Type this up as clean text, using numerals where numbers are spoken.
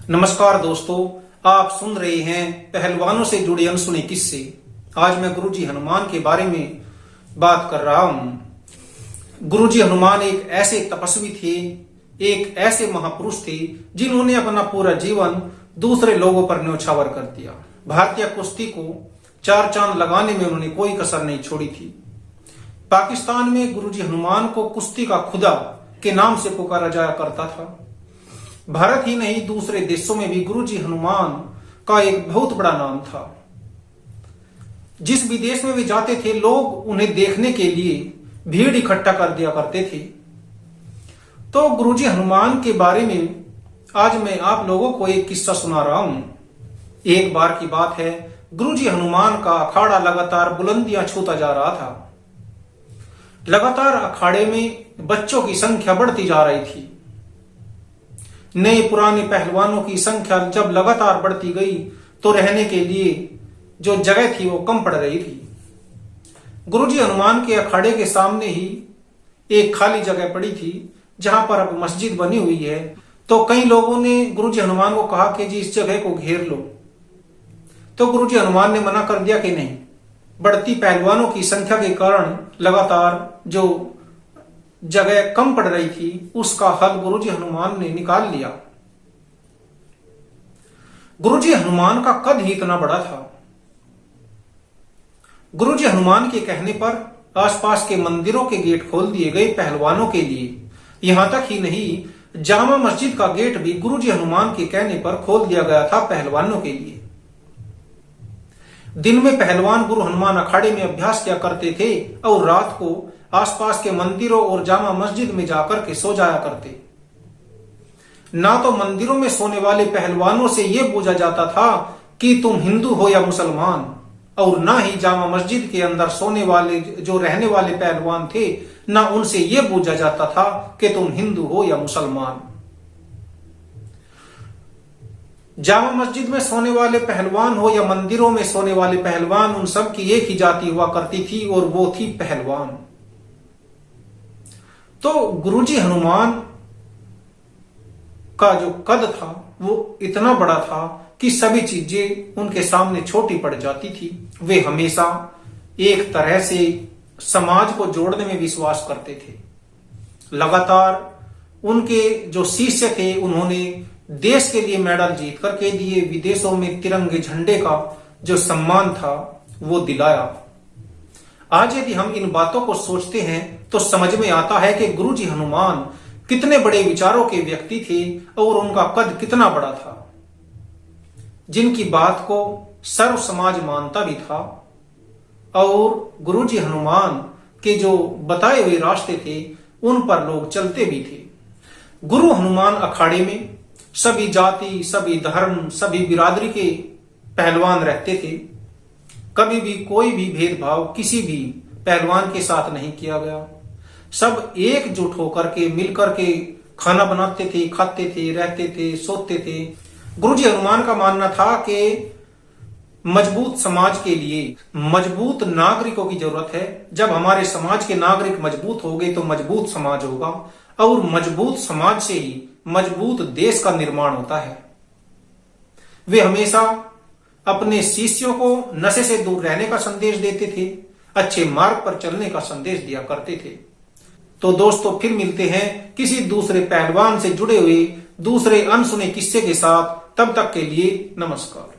नमस्कार दोस्तों, आप सुन रहे हैं पहलवानों से जुड़े अनसुने किस्से। आज मैं गुरुजी हनुमान के बारे में बात कर रहा हूं। गुरुजी हनुमान एक ऐसे तपस्वी थे, एक ऐसे महापुरुष थे जिन्होंने अपना पूरा जीवन दूसरे लोगों पर न्यौछावर कर दिया। भारतीय कुश्ती को चार चांद लगाने में उन्होंने कोई कसर नहीं छोड़ी थी। पाकिस्तान में गुरुजी हनुमान को कुश्ती का खुदा के नाम से पुकारा जाया करता था। भारत ही नहीं, दूसरे देशों में भी गुरुजी हनुमान का एक बहुत बड़ा नाम था। जिस विदेश में वे जाते थे, लोग उन्हें देखने के लिए भीड़ इकट्ठा कर दिया करते थे। तो गुरुजी हनुमान के बारे में आज मैं आप लोगों को एक किस्सा सुना रहा हूं। एक बार की बात है, गुरुजी हनुमान का अखाड़ा लगातार बुलंदियां छूता जा रहा था। लगातार अखाड़े में बच्चों की संख्या बढ़ती जा रही थी। नए पुराने पहलवानों की संख्या जब लगातार बढ़ती गई तो रहने के लिए जो जगह थी वो कम पड़ रही थी। गुरुजी हनुमान के अखाड़े के सामने ही एक खाली जगह पड़ी थी जहां पर अब मस्जिद बनी हुई है। तो कई लोगों ने गुरुजी हनुमान को कहा कि जी इस जगह को घेर लो। तो गुरुजी हनुमान ने मना कर दिया कि नहीं, बढ़ती पहलवानों की संख्या के कारण लगातार जो जगह कम पड़ रही थी उसका हल गुरुजी हनुमान ने निकाल लिया। गुरुजी हनुमान का कद ही इतना बड़ा था। गुरुजी हनुमान के कहने पर आसपास के मंदिरों के गेट खोल दिए गए पहलवानों के लिए। यहां तक ही नहीं, जामा मस्जिद का गेट भी गुरुजी हनुमान के कहने पर खोल दिया गया था पहलवानों के लिए। दिन में पहलवान गुरु हनुमान अखाड़े में अभ्यास किया करते थे और रात को आसपास के मंदिरों और जामा मस्जिद में जाकर के सो जाया करते। ना तो मंदिरों में सोने वाले पहलवानों से यह पूछा जाता था कि तुम हिंदू हो या मुसलमान, और ना ही जामा मस्जिद के अंदर सोने वाले जो रहने वाले पहलवान थे, ना उनसे यह पूछा जाता था कि तुम हिंदू हो या मुसलमान। जामा मस्जिद में सोने वाले पहलवान हो या मंदिरों में सोने वाले पहलवान, उन सब की एक ही जाति हुआ करती थी और वो थी पहलवान। तो गुरुजी हनुमान का जो कद था वो इतना बड़ा था कि सभी चीजें उनके सामने छोटी पड़ जाती थी। वे हमेशा एक तरह से समाज को जोड़ने में विश्वास करते थे। लगातार उनके जो शिष्य थे उन्होंने देश के लिए मेडल जीत करके दिए, विदेशों में तिरंगे झंडे का जो सम्मान था वो दिलाया। आज यदि हम इन बातों को सोचते हैं तो समझ में आता है कि गुरुजी हनुमान कितने बड़े विचारों के व्यक्ति थे और उनका कद कितना बड़ा था, जिनकी बात को सर्व समाज मानता भी था। और गुरुजी हनुमान के जो बताए हुए रास्ते थे उन पर लोग चलते भी थे। गुरु हनुमान अखाड़े में सभी जाति, सभी धर्म, सभी बिरादरी के पहलवान रहते थे। कभी भी कोई भी भेदभाव किसी भी पहलवान के साथ नहीं किया गया। सब एकजुट होकर के मिलकर के खाना बनाते थे, खाते थे, रहते थे, सोते थे। गुरुजी हनुमान का मानना था कि मजबूत समाज के लिए मजबूत नागरिकों की जरूरत है। जब हमारे समाज के नागरिक मजबूत हो गए तो मजबूत समाज होगा, और मजबूत समाज से ही मजबूत देश का निर्माण होता है। वे हमेशा अपने शिष्यों को नशे से दूर रहने का संदेश देते थे, अच्छे मार्ग पर चलने का संदेश दिया करते थे। तो दोस्तों, फिर मिलते हैं किसी दूसरे पहलवान से जुड़े हुए दूसरे अनसुने किस्से के साथ। तब तक के लिए नमस्कार।